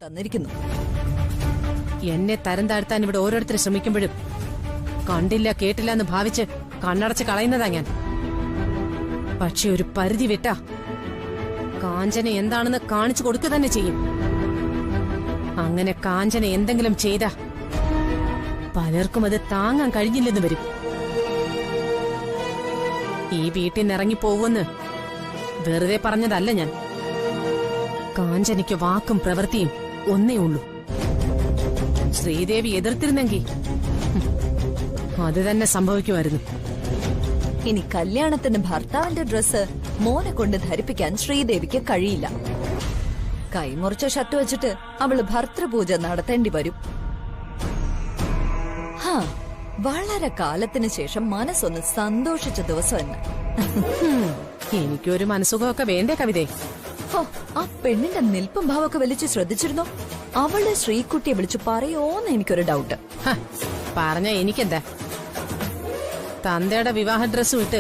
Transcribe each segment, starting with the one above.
തന്നിരിക്കുന്നു. എന്നെ തരം താഴ്ത്താൻ ഇവിടെ ഓരോരുത്തർ ശ്രമിക്കുമ്പോഴും കണ്ടില്ല കേട്ടില്ല എന്ന് ഭാവിച്ച് കണ്ണടച്ച് കളയുന്നതാ ഞാൻ. പക്ഷെ ഒരു പരിധി വിട്ടാ കാഞ്ചന എന്താണെന്ന് കാണിച്ചു കൊടുക്കുക തന്നെ ചെയ്യും. അങ്ങനെ കാഞ്ചന എന്തെങ്കിലും ചെയ്താ പലർക്കും അത് താങ്ങാൻ കഴിഞ്ഞില്ലെന്ന് വരും. ഈ വീട്ടിൽ നിന്ന് ഇറങ്ങിപ്പോകുമെന്ന് വെറുതെ പറഞ്ഞതല്ല ഞാൻ. കാഞ്ചനയ്ക്ക് വാക്കും പ്രവൃത്തിയും ഒന്നേ ഉള്ളൂ. ശ്രീദേവി എതിർത്തിരുന്നെങ്കിൽ അത് തന്നെ സംഭവിക്കുമായിരുന്നു. ഇനി കല്യാണത്തിന് ഭർത്താവിന്റെ ഡ്രസ്സ് മോനെ കൊണ്ട് ധരിപ്പിക്കാൻ ശ്രീദേവിക്ക് കഴിയില്ല. കൈമുറിച്ച ഷർട്ട് വെച്ചിട്ട് അവള് ഭർത്തൃപൂജ നടത്തേണ്ടി വരും. വളരെ കാലത്തിന് ശേഷം മനസ്സൊന്ന് സന്തോഷിച്ച ദിവസം എന്ന്. എനിക്കൊരു മനസ്സുഖമൊക്കെ വേണ്ടേ കവിതേ? ആ പെണ്ണിന്റെ നിൽപ്പും ഭാവമൊക്കെ വലിച്ച് ശ്രദ്ധിച്ചിരുന്നോ? അവള് ശ്രീകുട്ടിയെ വിളിച്ചു പറയോന്ന് എനിക്കൊരു ഡൗട്ട്. പറഞ്ഞ എനിക്കെന്താ? തന്തയുടെ വിവാഹ ഡ്രസ് വിട്ട്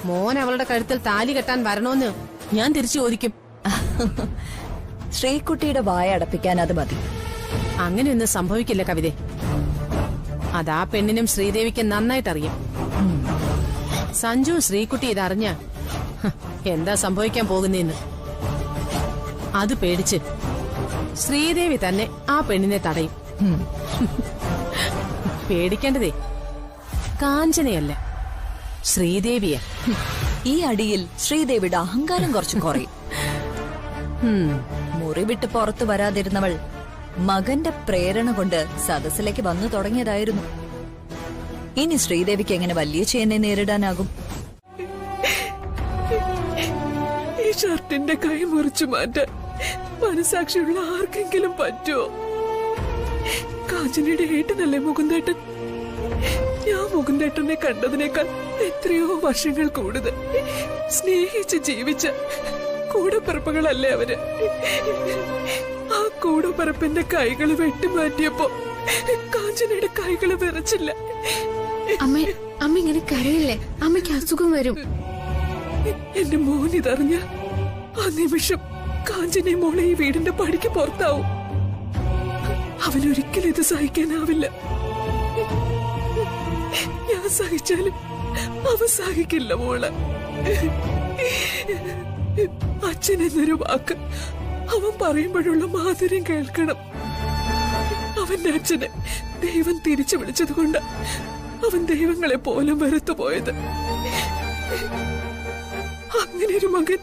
മോൻ അവളുടെ കഴുത്തിൽ താലി കെട്ടാൻ വരണോന്ന് ഞാൻ തിരിച്ചു ചോദിക്കും. ശ്രീകുട്ടിയുടെ വായ അടപ്പിക്കാൻ അത് മതി. അങ്ങനെയൊന്നും സംഭവിക്കില്ല കവിതേ. അതാ പെണ്ണിനും ശ്രീദേവിക്ക് നന്നായിട്ടറിയാം. സഞ്ജു ശ്രീകുട്ടി ഇതറിഞ്ഞ എന്താ സംഭവിക്കാൻ പോകുന്നേന്ന് അത് പേടിച്ച് ശ്രീദേവി തന്നെ ആ പെണ്ണിനെ തടയും. പേടിക്കേണ്ടതേ കാഞ്ചനയല്ല, ശ്രീദേവിയ. ഈ അടിയിൽ ശ്രീദേവിയുടെ അഹങ്കാരം കുറച്ച് കുറയും. മുറി വിട്ട് പുറത്തു വരാതിരുന്നവൾ മകന്റെ പ്രേരണ കൊണ്ട് സദസ്സിലേക്ക് വന്നു തുടങ്ങിയതായിരുന്നു. ഇനി ശ്രീദേവിക്ക് എങ്ങനെ വലിയ ചേനെ നേരിടാനാകും? ഈ ഷർട്ടിന്റെ കൈ മുറിച്ചു മാറ്റാൻ മനസാക്ഷിയുള്ള ആർക്കെങ്കിലും പറ്റുമോ? കാഞ്ചനയുടെ ഏട്ടനല്ലേ മുകുന്ദേട്ടൻ? ഞാൻ മുകുന്ദേട്ടനെ കണ്ടതിനേക്കാൾ എത്രയോ വർഷങ്ങൾ കൂടുതൽ സ്നേഹിച്ച് ജീവിച്ച കൂടപ്പിറപ്പുകളല്ലേ അവര്. ആ കൂടപ്പിറപ്പിന്റെ കൈകള് വെട്ടിമാറ്റിയപ്പോ കാഞ്ചനയുടെ കൈകള് വിറച്ചില്ല. അമ്മ ഇങ്ങനെ കരയില്ലേ? അമ്മയ്ക്ക് അസുഖം വരും. എന്റെ മോൻ ഇതറിഞ്ഞ ആ നിമിഷം കാഞ്ചനെ മോളെ ഈ വീടിന്റെ പടിക്ക് പുറത്താവും. അവനൊരിക്കലും ഇത് സഹിക്കാനാവില്ല. ഞാൻ സഹിച്ചാലും അവൻ സഹിക്കില്ല മോളെ. അച്ഛൻ എന്നൊരു വാക്ക് അവൻ പറയുമ്പോഴുള്ള മാധുര്യം കേൾക്കണം. അവന്റെ അച്ഛനെ ദൈവം തിരിച്ചു വിളിച്ചത് കൊണ്ട് അവൻ ദൈവങ്ങളെ പോലും വെറുത്തുപോയത്. അങ്ങനെ ഒരു മകൻ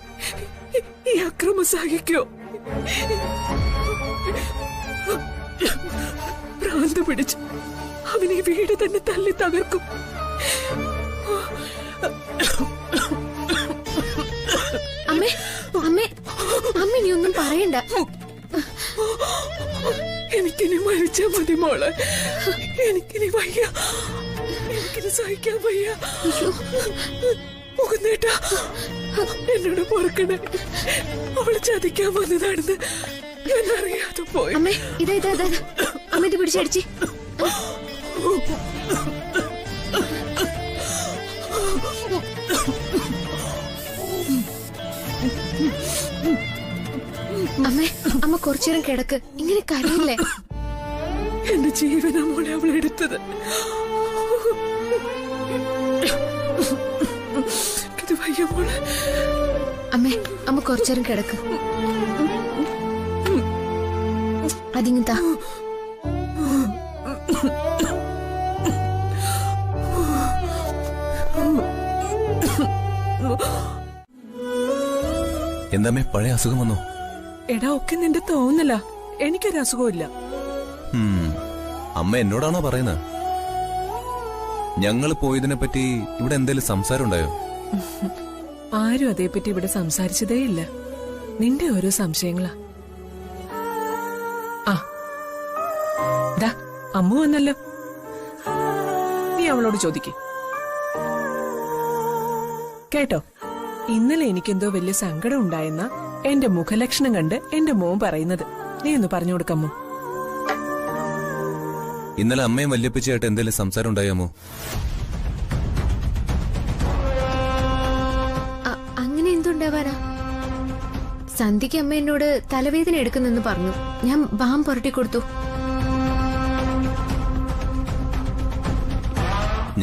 ഈ അക്രമം സഹിക്കോ? ഭ്രാന്ത് പിടിച്ച് അവൻ ഈ വീട് തന്നെ തല്ലി തകർക്കും. അമ്മ നീ ഒന്നും പറയണ്ട. എനിക്കിനി മരിച്ചാ മതി മോളെ. എനിക്കിനി വയ്യ, എനിക്കിനി സഹിക്കാൻ വയ്യ. മുകുന്ദേട്ടാ, എന്നോട് പൊറുക്കണേ. അവള് ചതിക്കാൻ വന്നതാണെന്ന് ഞാൻ അറിയാതെ പോയി. അമ്മ ഇതാ അമ്മ ഇത് പിടിച്ചടിച്ച്. അമ്മ കുറച്ചേരം കിടക്ക്. ഇങ്ങനെ കരയില്ലേ? എന്റെ ജീവനാ മോളെ അവളെടുത്തത്. ഇത് വയ്യ മോളെ. അമ്മ കുറച്ചേരം കിടക്ക്. അതിങ്ങത്താ. എന്താമ്മേ പഴയ അസുഖം വന്നോ? എടാ ഒക്കെ നിന്റെ തോന്നല. എനിക്കൊരു അസുഖമില്ല. അമ്മ എന്നോടാണോ പറയുന്നത്? ഞങ്ങൾ പോയതിനെ പറ്റി ഇവിടെ എന്തേലും സംസാരം ഉണ്ടായോ? ആരും അതേപ്പറ്റി ഇവിടെ സംസാരിച്ചതേ ഇല്ല. നിന്റെ ഓരോ സംശയങ്ങളാ. അമ്മു വന്നല്ലോ. നീ അവളോട് ചോദിക്ക്. കേട്ടോ, ഇന്നലെ എനിക്കെന്തോ വലിയ സങ്കടം ഉണ്ടായെന്ന എന്റെ മുഖലക്ഷണം കണ്ട് എന്റെ മോൻ പറയുന്നത്. നീ ഒന്ന് പറഞ്ഞു കൊടുക്കമ്മോ. ഇന്നലെ അമ്മയും വല്യപ്പച്ചയായിട്ട് എന്തെങ്കിലും സംസാരം ഉണ്ടായാമോ? അങ്ങനെ എന്തുണ്ടാവാനാ? സന്ധ്യയ്ക്ക് അമ്മ എന്നോട് തലവേദന എടുക്കുന്നെന്ന് പറഞ്ഞു. ഞാൻ ബാം പുരട്ടി കൊടുത്തു.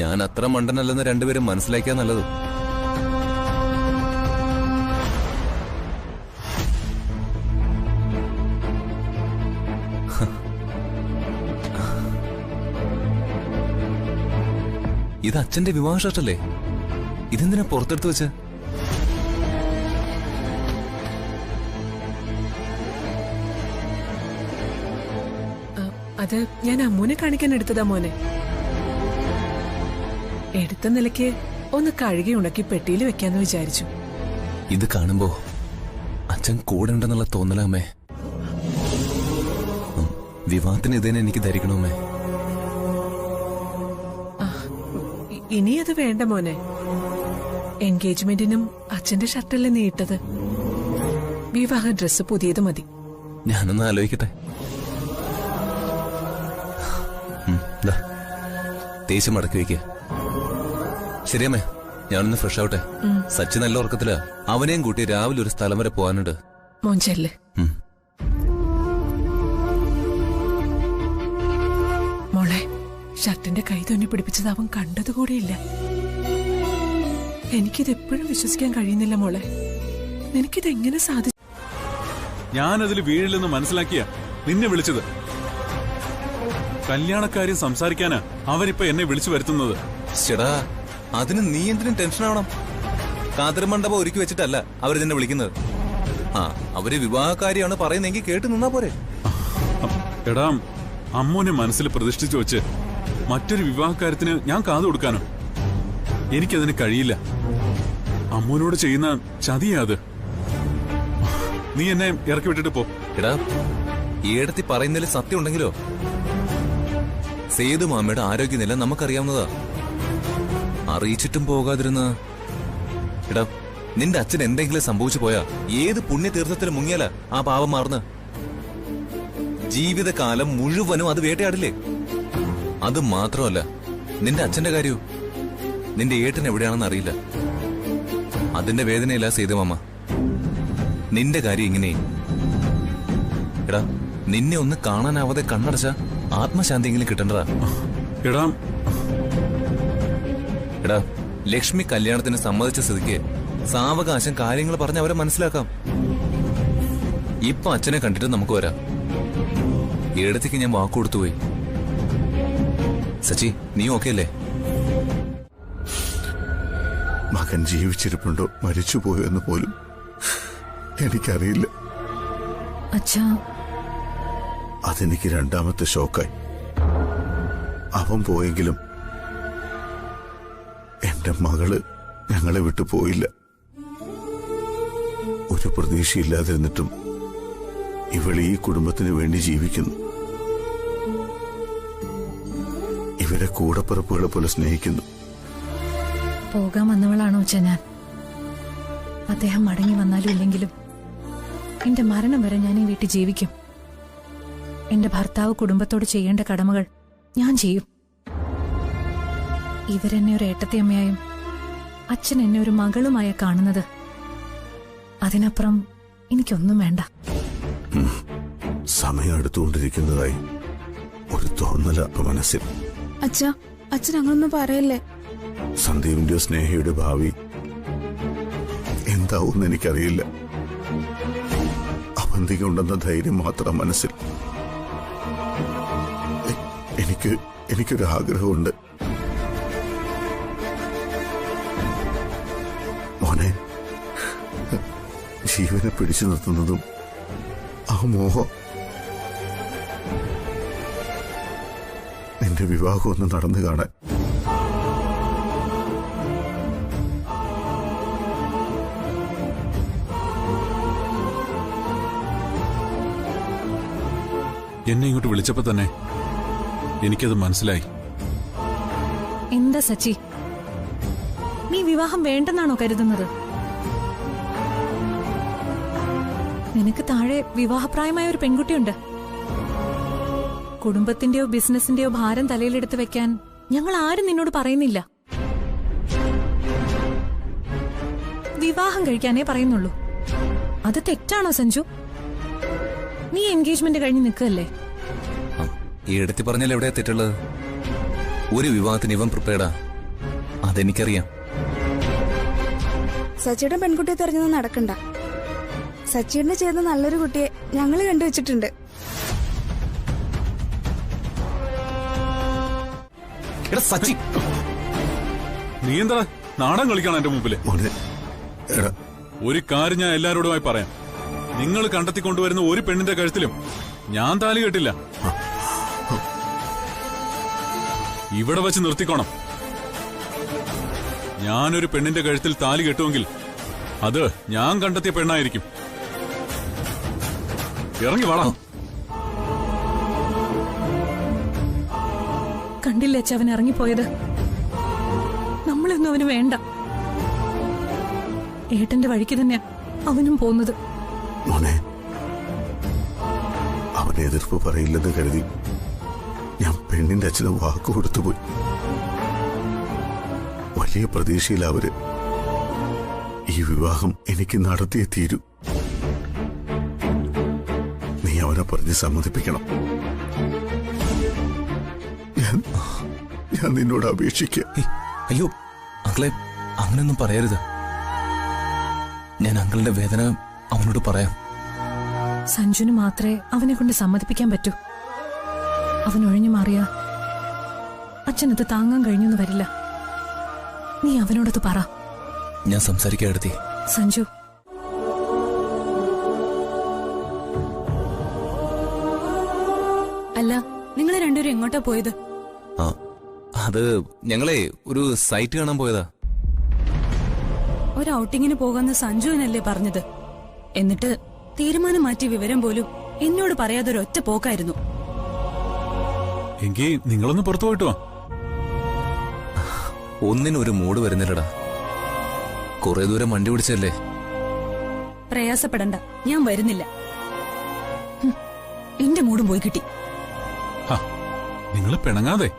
ഞാൻ അത്ര മണ്ടനല്ലെന്ന് രണ്ടുപേരും മനസ്സിലാക്കിയാ നല്ലത്. ഇത് അച്ഛന്റെ വിവാഹ ഷർട്ടല്ലേ? ഇതെന്തിനാ പുറത്തെടുത്ത് വെച്ച്? അത് ഞാൻ അമ്മൂനെ കാണിക്കാൻ എടുത്തതാ മോനെ. എടുത്ത നിലയ്ക്ക് ഒന്ന് കഴുകി ഉണക്കി പെട്ടിയിൽ വെക്കാന്ന് വിചാരിച്ചു. ഇത് കാണുമ്പോ അച്ഛൻ കൂടെ ഉണ്ടെന്നുള്ള തോന്നല അമ്മേ. വിവാഹത്തിന് ഇതേനെ എനിക്ക് ധരിക്കണമേ. ഇനി അത് വേണ്ട മോനെ. എൻഗേജ്മെന്റിനും അച്ഛന്റെ ഷർട്ടല്ലേ നീട്ടത്. വിവാഹ ഡ്രസ് പുതിയത് മതി. ഞാനൊന്ന് ആലോചിക്കട്ടെ. തേച്ച് മടക്കി വയ്ക്ക. ശരിയമ്മേ, ഞാനൊന്ന് ഫ്രഷ് ആവട്ടെ. സച്ചി നല്ല ഉറക്കത്തില. അവനെയും കൂട്ടി രാവിലെ ഒരു സ്ഥലം വരെ പോകാനുണ്ട്. മോഞ്ചല്ലേ മോളെ, ഷർട്ടിന്റെ കൈ തൊന്നി പിടിപ്പിച്ചത് അവൻ കണ്ടതുകൂടിയില്ല. എനിക്കിത് എപ്പോഴും വിശ്വസിക്കാൻ കഴിയുന്നില്ല മോളെ. എനിക്കിത് എങ്ങനെ സാധിച്ചു? ഞാനതിൽ വീഴില്ലെന്ന് മനസ്സിലാക്കിയ നിന്നെ വിളിച്ചത്. കല്യാണക്കാര്യം സംസാരിക്കാനാ അവരിപ്പോ എന്നെ വിളിച്ചു വരുത്തുന്നത്. ചേടാ, അതിന് നീ എന്തിനും ടെൻഷൻ ആവണം? കാതർമണ്ഡപം ഒരുക്കി വെച്ചിട്ടല്ല അവര് നിന്നെ വിളിക്കുന്നത്. അവര് വിവാഹക്കാരിയാണ് പറയുന്നെങ്കിൽ കേട്ട് നിന്നാ പോരെ. എടാ, അമ്മൂനെ മനസ്സിൽ പ്രതിഷ്ഠിച്ചു വെച്ച് മറ്റൊരു വിവാഹക്കാര്യത്തിന് ഞാൻ കാതു കൊടുക്കാനോ? എനിക്കതിന് കഴിയില്ല. അമ്മൂനോട് ചെയ്യുന്ന ചതിയാ അത്. നീ എന്നെ ഇറക്കി വിട്ടിട്ട് പോ. എടാ, ഈടത്തി പറയുന്നതിൽ സത്യം ഉണ്ടെങ്കിലോ? സേതു മാമയുടെ ആരോഗ്യനില നമുക്കറിയാവുന്നതാ. അറിയിച്ചിട്ടും പോകാതിരുന്ന എടാ, നിന്റെ അച്ഛൻ എന്തെങ്കിലും സംഭവിച്ചു പോയാ ഏത് പുണ്യതീർത്ഥത്തിൽ മുങ്ങിയാല ആ പാപം മാറുന്ന? ജീവിതകാലം മുഴുവനും അത് വേട്ടയാടില്ലേ? അത് മാത്രമല്ല, നിന്റെ അച്ഛന്റെ കാര്യവും. നിന്റെ ഏട്ടൻ എവിടെയാണെന്ന് അറിയില്ല. അതിന്റെ വേദനയില്ല സേതുമാമ. നിന്റെ കാര്യം ഇങ്ങനെ. എടാ, നിന്നെ ഒന്ന് കാണാനാവാതെ കണ്ണടച്ച ആത്മശാന്തിയെങ്കിലും കിട്ടണ്ടടാ. എടാ, ലക്ഷ്മി കല്യാണത്തിന് സമ്മതിച്ച സ്ഥിതിക്ക് സാവകാശം കാര്യങ്ങൾ പറഞ്ഞ് അവരെ മനസ്സിലാക്കാം. ഇപ്പൊ അച്ഛനെ കണ്ടിട്ട് നമുക്ക് വരാം. ഏടത്തേക്ക് ഞാൻ വാക്ക് കൊടുത്തുപോയി. സച്ചി, നീ ഓക്കെ അല്ലേ? മകൻ ജീവിച്ചിരിപ്പുണ്ടോ മരിച്ചുപോയോ എന്ന് പോലും എനിക്കറിയില്ല. അച്ഛാ, അതെനിക്ക് രണ്ടാമത്തെ ഷോക്കായി. അവൻ പോയെങ്കിലും എന്റെ മകള് ഞങ്ങളെ വിട്ടു പോയില്ല. ഒരു പ്രതീക്ഷയില്ലാതിരുന്നിട്ടും ഇവൾ ഈ കുടുംബത്തിന് വേണ്ടി ജീവിക്കുന്നു. ഇവരെ കൂടപ്പിറപ്പുകളെ പോലെ സ്നേഹിക്കുന്നു. പോകാൻ വന്നവളാണോ അച്ഛാ ഞാൻ? അദ്ദേഹം മടങ്ങി വന്നാലും ഇല്ലെങ്കിലും എന്റെ മരണം വരെ ഞാൻ ഈ വീട്ടിൽ ജീവിക്കും. എന്റെ ഭർത്താവ് കുടുംബത്തോട് ചെയ്യേണ്ട കടമകൾ ഞാൻ ചെയ്യും. ഇവരെന്നെ ഒരു ഏട്ടത്തിയമ്മയായും അച്ഛൻ എന്നെ ഒരു മകളുമായ കാണുന്നത്. അതിനപ്പുറം എനിക്കൊന്നും വേണ്ട. സമയം എടുത്തുകൊണ്ടിരിക്കുന്നതായി ഒരു തോന്നല മനസ്സിൽ. അച്ഛാ, അച്ഛൻ അങ്ങനൊന്നും പറയല്ലേ. സന്ദീപിന്റെയോ സ്നേഹയുടെ ഭാവി എന്താവും എനിക്കറിയില്ല. അവന്തിക ഉണ്ടെന്ന ധൈര്യം മാത്രം മനസ്സിൽ. എനിക്കൊരു ആഗ്രഹമുണ്ട്. മോനെ, ജീവനെ പിടിച്ചു നിർത്തുന്നതും ആ മോഹം. നിന്റെ വിവാഹം ഒന്ന് നടന്നു കാണാൻ. എന്നെ ഇങ്ങോട്ട് വിളിച്ചപ്പോ തന്നെ എനിക്കത് മനസ്സിലായി. എന്താ സച്ചി, നീ വിവാഹം വേണ്ടെന്നാണോ കരുതുന്നത്? നിനക്ക് താഴെ വിവാഹപ്രായമായ ഒരു പെൺകുട്ടിയുണ്ട്. കുടുംബത്തിന്റെയോ ബിസിനസിന്റെയോ ഭാരം തലയിലെടുത്ത് വെക്കാൻ ഞങ്ങൾ ആരും നിന്നോട് പറയുന്നില്ല. വിവാഹം കഴിക്കാനേ പറയുന്നുള്ളൂ. അത് തെറ്റാണോ സഞ്ജു? നീ എൻഗേജ്മെന്റ് കഴിഞ്ഞ് നിൽക്കല്ലേ? ഈ എടുത്തി പറഞ്ഞാൽ എവിടെയാ തെറ്റുള്ളത്? ഒരു വിവാഹത്തിന് ഇവൻ പ്രിപ്പയർഡാ, അതെനിക്കറിയാം. സച്ചിയുടെ പെൺകുട്ടിയെ തെരഞ്ഞൊന്നും നടക്കണ്ട. സച്ചിയുടെ ചേർന്ന നല്ലൊരു കുട്ടിയെ ഞങ്ങള് കണ്ടുവച്ചിട്ടുണ്ട്. എടാ സച്ചി, നീ എന്താ നാടൻ കളിക്കണം എന്റെ മുമ്പില്? മോനെ എടാ, ഒരു കാര്യം ഞാൻ എല്ലാരോടുമായി പറയാം. നിങ്ങൾ കണ്ടെത്തിക്കൊണ്ടുവരുന്ന ഒരു പെണ്ണിന്റെ കഴുത്തിലും ഞാൻ താലി കെട്ടില്ല. ഇവിടെ വെച്ച് നിർത്തിക്കോണം. ഞാനൊരു പെണ്ണിന്റെ കഴുത്തിൽ താലി കെട്ടുമെങ്കിൽ അത് ഞാൻ കണ്ടെത്തിയ പെണ്ണായിരിക്കും. ഇറങ്ങി വാടാ. കണ്ടില്ലേ അച്ഛ അവൻ ഇറങ്ങിപ്പോയത്? നമ്മളൊന്നും അവന് വേണ്ട. ഏട്ടന്റെ വഴിക്ക് തന്നെയാ അവനും പോകുന്നത്. മോനെ, അവൻ എതിർപ്പ് പറയില്ലെന്ന് കരുതി ഞാൻ പെണ്ണിന്റെ അച്ഛന് വാക്ക് കൊടുത്തുപോയി. വലിയ പ്രതീക്ഷയിൽ അവര് ഈ വിവാഹം എനിക്ക് നടത്തിയേ തീരൂ. നീ അവനെ പറഞ്ഞ് സമ്മതിപ്പിക്കണം. ഞാൻ നിന്നോട് അപേക്ഷിക്കുക. അയ്യോ അങ്കിളെ, അങ്ങനെയൊന്നും പറയരുത്. ഞാൻ അങ്കിളിന്റെ വേദന അവനോട് പറയാം. സഞ്ജുന് മാത്രമേ അവനെ കൊണ്ട് സമ്മതിപ്പിക്കാൻ പറ്റൂ. അവൻ ഒഴിഞ്ഞു മാറിയാ അച്ഛനത് താങ്ങാൻ കഴിഞ്ഞൊന്നു വരില്ല. നീ അവനോടത് പറ. ഞാൻ സംസാരിക്കാൻ എടുത്തി. സഞ്ജു, അല്ല, നിങ്ങൾ രണ്ടുപേരും എങ്ങോട്ടാ പോയത്? അത് ഞങ്ങളെ ഒരു സൈറ്റ് കാണാൻ പോയതാ. ഒരു ഔട്ടിങ്ങിന് പോകാന്ന് സഞ്ജുവിനല്ലേ പറഞ്ഞത്? എന്നിട്ട് തീരുമാനം മാറ്റിയ വിവരം പോലും എന്നോട് പറയാതെ ഒരൊറ്റ പോക്കായിരുന്നു. എങ്കിൽ നിങ്ങളൊന്ന് പുറത്തു പോയിട്ട് വാ. ഒന്നിനൊരു മൂഡ് വരുന്നില്ലടാ. കുറെ ദൂരം വണ്ടി പിടിച്ചല്ലേ. പ്രയാസപ്പെടണ്ട, ഞാൻ വരുന്നില്ല. എന്റെ മൂടും പോയി കിട്ടി. നിങ്ങൾ പിണങ്ങാതെ.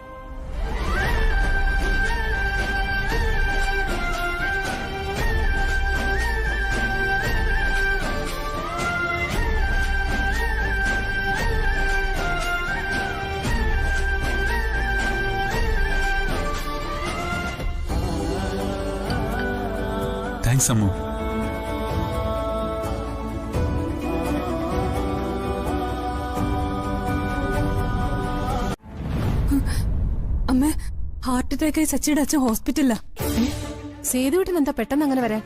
താങ്ക്സ് അമ്മു. അമ്മ, ഹാർട്ട് അറ്റാക്കായി സച്ചിയുടെ അച്ഛൻ ഹോസ്പിറ്റലിലാ. സേതുവേട്ടൻ എന്താ പെട്ടെന്ന് അങ്ങനെ വരാൻ?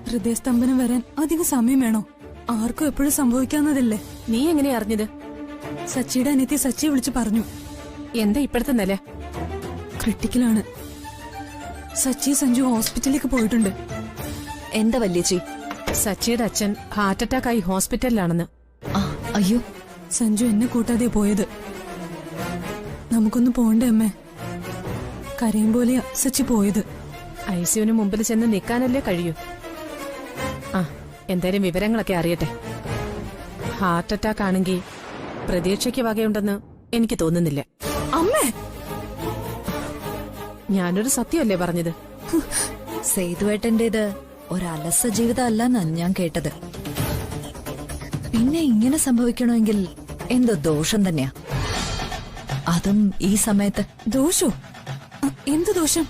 ഹൃദയസ്തംഭനം വരാൻ അധികം സമയം വേണോ? ആർക്കും എപ്പോഴും സംഭവിക്കാവുന്നതല്ലേ. നീ എങ്ങനെയാ അറിഞ്ഞത്? സച്ചിയുടെ അനിയത്തി സച്ചിയെ വിളിച്ചു പറഞ്ഞു. എന്താ ഇപ്പോഴത്തെ നില? ക്രിട്ടിക്കലാണ്. സച്ചി സഞ്ജു ഹോസ്പിറ്റലിലേക്ക് പോയിട്ടുണ്ട്. എന്താ വല്യേച്ചി? സച്ചിയുടെ അച്ഛൻ ഹാർട്ട് അറ്റാക്കായി ഹോസ്പിറ്റലിലാണെന്ന്. അയ്യോ, സഞ്ജു എന്നെ കൂട്ടാതെ പോയത്. നമുക്കൊന്ന് പോണ്ടേ അമ്മേ? കരയും പോലെയാ സച്ചി പോയത്. ഐസിയുവിന് മുമ്പിൽ ചെന്ന് നിൽക്കാനല്ലേ കഴിയൂ. എന്തായാലും വിവരങ്ങളൊക്കെ അറിയട്ടെ. ഹാർട്ട് അറ്റാക്ക് ആണെങ്കിൽ പ്രതീക്ഷയ്ക്ക് വകയുണ്ടെന്ന് എനിക്ക് തോന്നുന്നില്ല. അമ്മേ, ഞാനൊരു സത്യമല്ലേ പറഞ്ഞത്? സേതുവേട്ടന്റേത് ഒരലസ ജീവിതമല്ലെന്നാ ഞാൻ കേട്ടത്. പിന്നെ ഇങ്ങനെ സംഭവിക്കണമെങ്കിൽ എന്തോ ദോഷം തന്നെയാ. അതും ഈ സമയത്ത്. ദോഷോ? എന്ത് ദോഷം?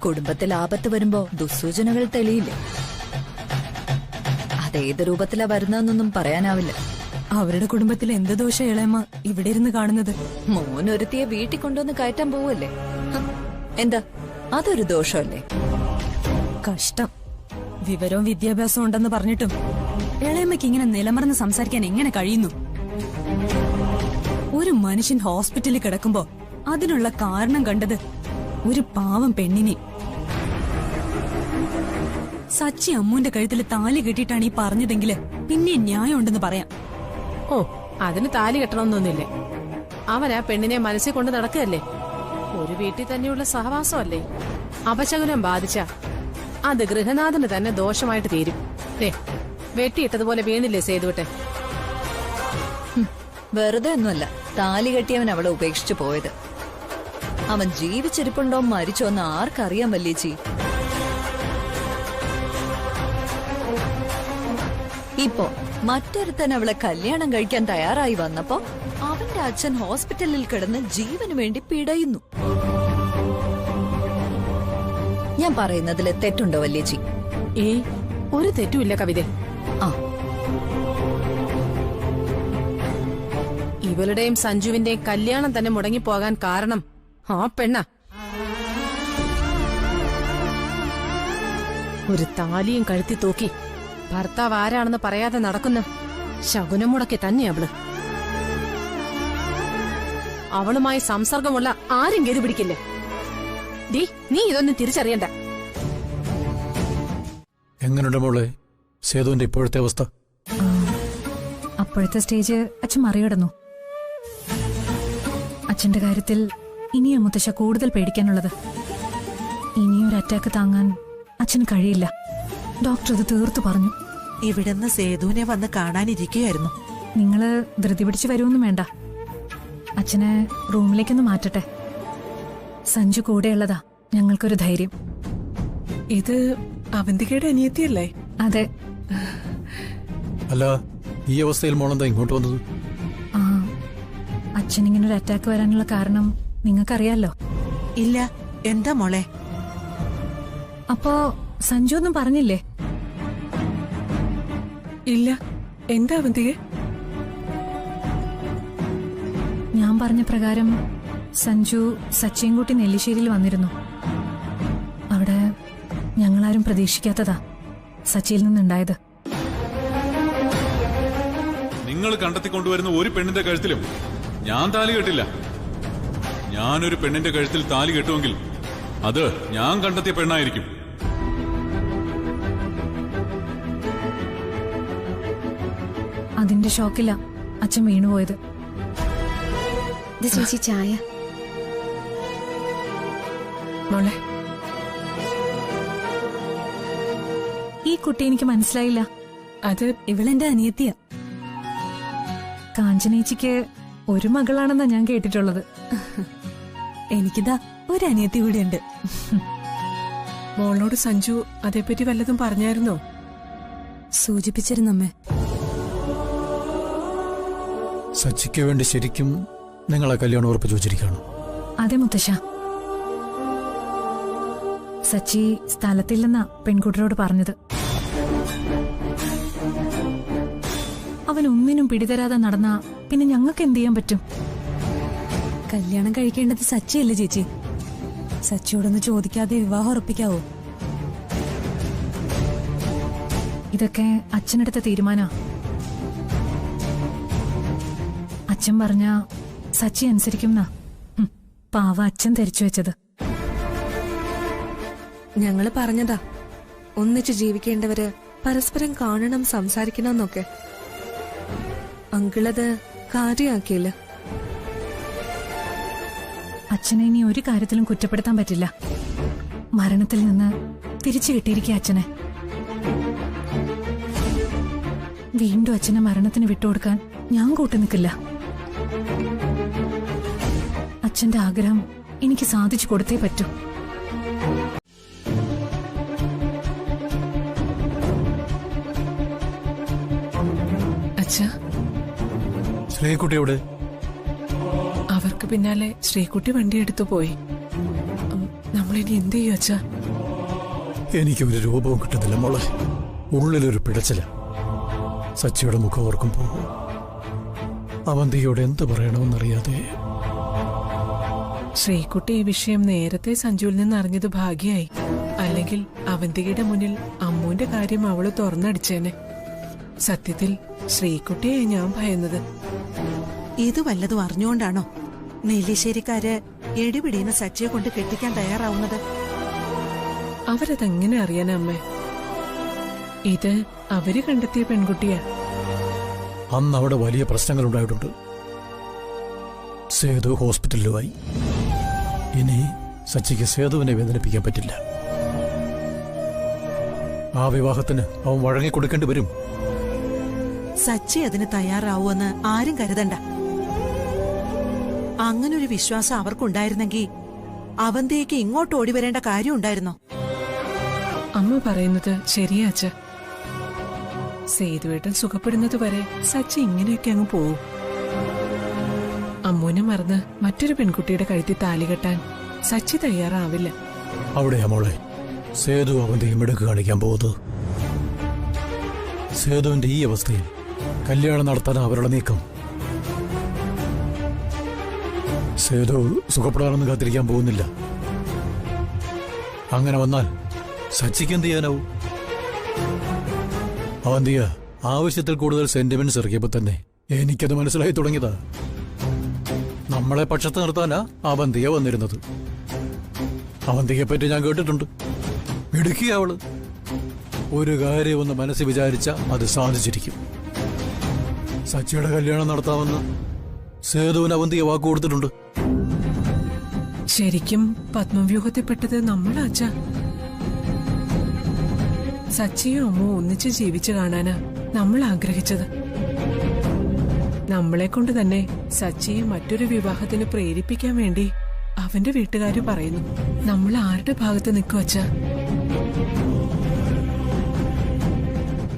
കുടുംബത്തിൽ ആപത്ത് വരുമ്പോ ദുസ്സൂചനകൾ തെളിയില്ലേ? അതേത് രൂപത്തിലാ വരുന്നതെന്നൊന്നും പറയാനാവില്ല. അവരുടെ കുടുംബത്തിൽ എന്ത് ദോഷം ഇളയമ്മ ഇവിടെ ഇരുന്ന് കാണുന്നത്? മോനൊരുത്തിയെ വീട്ടിൽ കൊണ്ടുവന്ന് കയറ്റാൻ പോവല്ലേ? എന്താ അതൊരു ദോഷമല്ലേ? കഷ്ടം. വിവരവും വിദ്യാഭ്യാസവും ഉണ്ടെന്ന് പറഞ്ഞിട്ടും ഇളയമ്മയ്ക്ക് ഇങ്ങനെ നിലമറന്ന് സംസാരിക്കാൻ എങ്ങനെ കഴിയുന്നു? ഒരു മനുഷ്യൻ ഹോസ്പിറ്റലിൽ കിടക്കുമ്പോ അതിനുള്ള കാരണം കണ്ടത് ഒരു പാവം പെണ്ണിനെ. സച്ചി അമ്മുവിന്റെ കഴുത്തിൽ താലി കെട്ടിയിട്ടാണ് ഈ പറഞ്ഞതെങ്കില് പിന്നെ ന്യായം ഉണ്ടെന്ന് പറയാം. ഓ, അതിന് താലി കെട്ടണമെന്നൊന്നുമില്ലേ. അവൻ ആ പെണ്ണിനെ മനസ്സിൽ കൊണ്ട് നടക്കുകയല്ലേ. ഒരു വീട്ടിൽ തന്നെയുള്ള സഹവാസമല്ലേ. അപശകുനം ബാധിച്ച അത് ഗൃഹനാഥന് തന്നെ ദോഷമായിട്ട് തീരും. വെട്ടിയിട്ടതുപോലെ വീണില്ലേ സേതുവട്ടെ? വെറുതെ ഒന്നുമല്ല താലി കെട്ടിയവൻ അവളെ ഉപേക്ഷിച്ചു പോയത്. അവൻ ജീവിച്ചിരിപ്പുണ്ടോ മരിച്ചോ എന്ന് ആർക്കറിയാൻ വല്യേച്ചി? ഇപ്പോ മറ്റൊരുത്തൻ അവളെ കല്യാണം കഴിക്കാൻ തയ്യാറായി വന്നപ്പോ അവന്റെ അച്ഛൻ ഹോസ്പിറ്റലിൽ കിടന്ന് ജീവന് വേണ്ടി പിടയുന്നു. ഞാൻ പറയുന്നതിൽ തെറ്റുണ്ടോ വല്യേച്ചി? ഏയ്, ഒരു തെറ്റുമില്ല കവിത. ആ, ഇവളുടെയും സഞ്ജുവിന്റെയും കല്യാണം തന്നെ മുടങ്ങിപ്പോകാൻ കാരണം ആ പെണ്ണ. ഒരു താലിയും കഴുത്തി തൂക്കി ഭർത്താവ് ആരാണെന്ന് പറയാതെ നടക്കുന്ന ശകുനം മുടക്കി തന്നെ അവള്. അവളുമായി സംസർഗമുള്ള ആരും ഗതി പിടിക്കില്ല. നീ ഇതൊന്നും തിരിച്ചറിയണ്ട. എങ്ങനെയുണ്ട് മോളെ സേതുവിന്റെ ഇപ്പോഴത്തെ അവസ്ഥ? അപ്പോഴത്തെ സ്റ്റേജ് അച്ഛൻ മറികടന്നു. അച്ഛന്റെ കാര്യത്തിൽ ഇനിയാ മുത്തശ്ശ കൂടുതൽ പേടിക്കാനുള്ളത്. ഇനിയൊരു അറ്റാക്ക് താങ്ങാൻ അച്ഛന് കഴിയില്ല. ഡോക്ടർ അത് തീർത്തു പറഞ്ഞു. ഇവിടുന്ന് സേതുവിനെ വന്ന് കാണാനിരിക്കുകയായിരുന്നു. നിങ്ങള് ധൃതി പിടിച്ചു വരുമൊന്നും വേണ്ട. അച്ഛനെ റൂമിലേക്കൊന്ന് മാറ്റട്ടെ. സഞ്ജു കൂടെയുള്ളതാ ഞങ്ങൾക്കൊരു ധൈര്യം. ഇത് അവന്തികയുടെ അനിയത്തിയല്ലേ? അതെ. അല്ല, ഈ അവസ്ഥയിൽ മോളെന്താ ഇങ്ങോട്ട് വന്നത്? ആ, അച്ഛനിങ്ങനൊരു അറ്റാക്ക് വരാനുള്ള കാരണം നിങ്ങൾക്കറിയാലോ. ഇല്ല, എന്താ മോളെ? അപ്പോ സഞ്ജു ഒന്നും പറഞ്ഞില്ലേ? ഇല്ല, എന്താ അവന്തികെ? ഞാൻ പറഞ്ഞ പ്രകാരം സഞ്ജു സച്ചിയും കൂട്ടി നെല്ലിശ്ശേരിയിൽ വന്നിരുന്നു. അവിടെ ഞങ്ങളാരും പ്രതീക്ഷിക്കാത്തതാ സച്ചിയിൽ നിന്നുണ്ടായത്. നിങ്ങൾ കണ്ടെത്തിക്കൊണ്ടുവരുന്ന ഒരു പെണ്ണിന്റെ കഴുത്തിലും ഞാൻ താലി കെട്ടില്ല. ഞാനൊരു പെണ്ണിന്റെ കഴുത്തിൽ താലി കെട്ടുമെങ്കിൽ അത് ഞാൻ കണ്ടെത്തിയ പെണ്ണായിരിക്കും. അതിന്റെ ഷോക്കില്ല അച്ഛൻ വീണുപോയത്. ചേച്ചി ചായ. മോളെ, ഈ കുട്ടി എനിക്ക് മനസ്സിലായില്ല. അത് ഇവളെന്റെ അനിയത്തിയ. കാഞ്ചനേച്ചിക്ക് ഒരു മകളാണെന്നാ ഞാൻ കേട്ടിട്ടുള്ളത്. എനിക്കിതാ ഒരു അനിയത്തി കൂടിയുണ്ട്. മോളോട് സഞ്ജു അതേപ്പറ്റി വല്ലതും പറഞ്ഞായിരുന്നോ? സൂചിപ്പിച്ചിരുന്നമ്മേ. സച്ചിക്ക് വേണ്ടി ശരിക്കും നിങ്ങളെ കല്യാണം ഉറപ്പിച്ചു വെച്ചിരിക്കുകയാണ്? അതെ മുത്തശ്ശ. സച്ചി സ്ഥലത്തില്ലെന്നാ പെൺകുട്ടിയോട് പറഞ്ഞത്. അവൻ ഒന്നിനും പിടിതരാതെ നടന്നാ പിന്നെ ഞങ്ങൾക്ക് എന്ത് ചെയ്യാൻ പറ്റും? കല്യാണം കഴിക്കേണ്ടത് സച്ചിയല്ലേ ചേച്ചി? സച്ചിയോടൊന്ന് ചോദിക്കാതെ വിവാഹം ഉറപ്പിക്കാവോ? ഇതൊക്കെ അച്ഛനെടുത്ത തീരുമാനാ. അച്ഛൻ പറഞ്ഞ സച്ചി അനുസരിക്കുന്നാ പാവ അച്ഛൻ ധരിച്ചു വെച്ചത്. ഞങ്ങള് പറഞ്ഞതാ ഒന്നിച്ച് ജീവിക്കേണ്ടവര് പരസ്പരം കാണണം, സംസാരിക്കണം എന്നൊക്കെ. അങ്കിളത് കാര്യമാക്കിയില്ല. അച്ഛനെ ഇനി ഒരു കാര്യത്തിലും കുറ്റപ്പെടുത്താൻ പറ്റില്ല. മരണത്തിൽ നിന്ന് തിരിച്ചു കിട്ടിയിരിക്കുക അച്ഛനെ. വീണ്ടും അച്ഛനെ മരണത്തിന് വിട്ടുകൊടുക്കാൻ ഞാൻ കൂട്ടുനിൽക്കില്ല. അച്ഛന്റെ ആഗ്രഹം എനിക്ക് സാധിച്ചു കൊടുത്തേ പറ്റൂ. അച്ഛാ, ശ്രീകുട്ടിയോട് അവർക്ക് പിന്നാലെ ശ്രീകുട്ടി വണ്ടിയെടുത്തു പോയി. നമ്മളിനി എന്ത് ചെയ്യും അച്ഛാ? എനിക്കൊരു രൂപവും കിട്ടുന്നില്ല മോളെ. ഉള്ളിലൊരു പിടച്ചില. സച്ചിയുടെ മുഖം ഓർക്കുമ്പോ അവന്തിയോട് എന്ത് പറയണമെന്നറിയാതെ. ശ്രീകുട്ടി ഈ വിഷയം നേരത്തെ സഞ്ജുവിൽ നിന്ന് അറിഞ്ഞത് ഭാഗ്യായി. അല്ലെങ്കിൽ അവന്തികയുടെ മുന്നിൽ അമ്മുവിന്റെ കാര്യം അവള് തുറന്നടിച്ചേനെ. സത്യത്തിൽ ശ്രീകുട്ടിയെ ഞാൻ ഭയന്നത്. ഇത് വല്ലതും അറിഞ്ഞുകൊണ്ടാണോ നെല്ലിശ്ശേരിക്കാര് എടിപിടിയുന്ന സച്ചിയെ കൊണ്ട് കെട്ടിക്കാൻ തയ്യാറാവുന്നത്? അവരതെങ്ങനെ അറിയാനാ അമ്മേ? ഇത് അവര് കണ്ടെത്തിയ പെൺകുട്ടിയാ. അന്ന് അവിടെ വലിയ പ്രശ്നങ്ങൾ ഉണ്ടായിട്ടുണ്ട്. സേതു ഹോസ്പിറ്റലിലുമായി. ഇനി സച്ചിക്ക് സേതുവിനെ വേദനിപ്പിക്കാൻ പറ്റില്ല. ആ വിവാഹത്തിന് അവൻ വഴങ്ങിക്കൊടുക്കേണ്ടി വരും. സച്ചി അതിന് തയ്യാറാവുമെന്ന് ആരും കരുതണ്ട. അങ്ങനൊരു വിശ്വാസം അവർക്കുണ്ടായിരുന്നെങ്കിൽ അവന്തിയേക്ക് ഇങ്ങോട്ട് ഓടി വരേണ്ട കാര്യം ഉണ്ടായിരുന്നോ? അമ്മ പറയുന്നത് ശരിയാ അച്ഛ. സേതുവേട്ടൻ സുഖപ്പെടുന്നത് വരെ സച്ചി ഇങ്ങനെയൊക്കെ അങ്ങ് പോവും. അമ്മൂനെ മറന്ന് മറ്റൊരു പെൺകുട്ടിയുടെ കഴുത്തിൽ താലി കെട്ടാൻ സച്ചി തയ്യാറാവില്ല. അവിടെയാ മോളെ സേതു അവന്റെ മിടുക്ക് കാണിക്കാൻ പോകുന്നത്. സേതുവിന്റെ ഈ അവസ്ഥയിൽ കല്യാണം നടത്താൻ അവരുടെ നീക്കം. സേതു സുഖപ്പെടാനൊന്നും കാത്തിരിക്കാൻ പോകുന്നില്ല. അങ്ങനെ വന്നാൽ സച്ചിക്ക് എന്ത് ചെയ്യാനാവും? അവന്തിയ ആവശ്യത്തിൽ കൂടുതൽ സെന്റിമെന്റ്സ് ഇറക്കിയപ്പോ തന്നെ എനിക്കത് മനസ്സിലായി തുടങ്ങിയതാ. നമ്മളെ പക്ഷത്ത് നിർത്താനാ അവന്തിയ വന്നിരുന്നത്. അവന്തിയെ പറ്റി ഞാൻ കേട്ടിട്ടുണ്ട്. മിടുക്കിയ അവള്. ഒരു കാര്യം ഒന്ന് മനസ്സിൽ വിചാരിച്ച അത് സാധിച്ചിരിക്കും. സച്ചിയുടെ കല്യാണം നടത്താമെന്ന് സേതുവിന് അവന്തിയെ വാക്ക് കൊടുത്തിട്ടുണ്ട്. ശരിക്കും പത്മവ്യൂഹത്തിൽപ്പെട്ടത് നമ്മളാച്ച. സച്ചിയും അമ്മോ ഒന്നിച്ച് ജീവിച്ചു കാണാനാ നമ്മൾ ആഗ്രഹിച്ചത്. നമ്മളെ കൊണ്ട് തന്നെ സച്ചിയെ മറ്റൊരു വിവാഹത്തിന് പ്രേരിപ്പിക്കാൻ വേണ്ടി അവന്റെ വീട്ടുകാര് പറയുന്നു. നമ്മൾ ആരുടെ ഭാഗത്ത് നിൽക്കുവച്ച?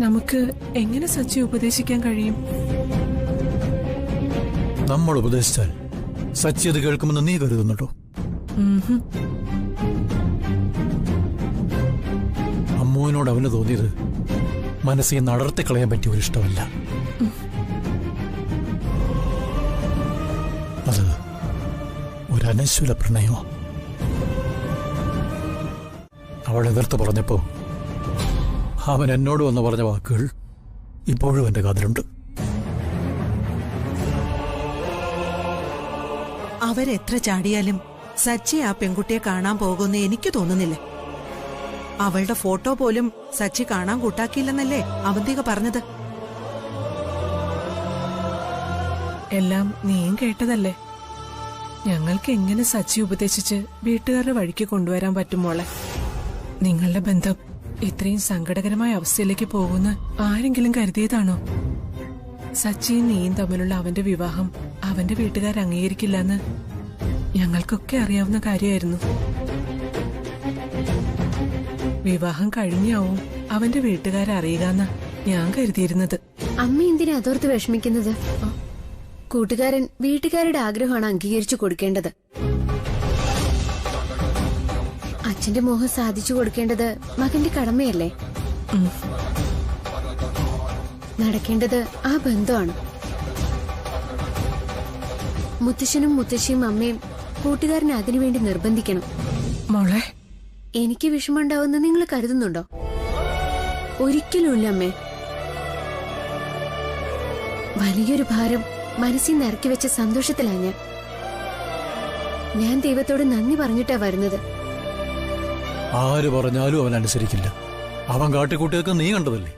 നമുക്ക് എങ്ങനെ സച്ചിയെ ഉപദേശിക്കാൻ കഴിയും? നമ്മൾ ഉപദേശിച്ചാൽ സച്ചി അത് കേൾക്കുമെന്ന് നീ കരുതുന്നുണ്ടോ? അമ്മുവിനോട് അവന് തോന്നിയത് മനസ്സിൽ നടത്തി കളയാൻ പറ്റിയ ഒരു ഇഷ്ടമല്ല. അത് ഒരു അനശ്വല പ്രണയമോ. അവൾ എതിർത്ത് പറഞ്ഞപ്പോ അവൻ എന്നോട് വന്ന് പറഞ്ഞ വാക്കുകൾ ഇപ്പോഴും എന്റെ കാതിലുണ്ട്. അവരെത്ര ചാടിയാലും സച്ചി ആ പെൺകുട്ടിയെ കാണാൻ പോകുമെന്ന് എനിക്ക് തോന്നുന്നില്ല. അവളുടെ ഫോട്ടോ പോലും സച്ചി കാണാൻ കൂട്ടാക്കിയില്ലെന്നല്ലേ അവന്തിക പറഞ്ഞത്? എല്ലാം നീയും കേട്ടതല്ലേ? ഞങ്ങൾക്ക് എങ്ങനെ സച്ചി ഉപദേശിച്ച് വീട്ടുകാരുടെ വഴിക്ക് കൊണ്ടുവരാൻ പറ്റും മോളെ? നിങ്ങളുടെ ബന്ധം ഇത്രയും സങ്കടകരമായ അവസ്ഥയിലേക്ക് പോകുന്ന ആരെങ്കിലും കരുതിയതാണോ? സച്ചിയും നീയും തമ്മിലുള്ള അവന്റെ വിവാഹം അവന്റെ വീട്ടുകാർ അംഗീകരിക്കില്ലെന്ന് ഞങ്ങൾക്കൊക്കെ അറിയാവുന്ന കാര്യമായിരുന്നു. വിവാഹം കഴിഞ്ഞാവും അവന്റെ വീട്ടുകാരെ അറിയുകയെന്ന ഞാൻ കരുതിയിരുന്നത്. അമ്മ എന്തിനാ അതോർത്ത് വിഷമിക്കുന്നത്? കൂട്ടുകാരൻ വീട്ടുകാരുടെ ആഗ്രഹമാണ് അംഗീകരിച്ചു കൊടുക്കേണ്ടത്. അച്ഛന്റെ മോഹം സാധിച്ചു കൊടുക്കേണ്ടത് മകന്റെ കടമയല്ലേ? നടക്കേണ്ടത് ആ ബന്ധമാണ്. മുത്തശ്ശനും മുത്തശ്ശിയും അമ്മയും കൂട്ടുകാരനെ അതിനുവേണ്ടി നിർബന്ധിക്കണം. മോളെ, എനിക്ക് വിഷമമുണ്ടാവുമെന്ന് നിങ്ങൾ കരുതുന്നുണ്ടോ? ഒരിക്കലുമില്ല അമ്മേ. വലിയൊരു ഭാരം മനസ്സിൽ നിറക്കി വെച്ച സന്തോഷത്തിലാണ് ഞാൻ ദൈവത്തോട് നന്ദി പറഞ്ഞിട്ടാ വരുന്നത്. ആര് പറഞ്ഞാലും അവൻ അനുസരിക്കില്ല. അവൻ കാട്ടിക്കൂട്ടിയൊക്കെ നീ കണ്ടതല്ലേ?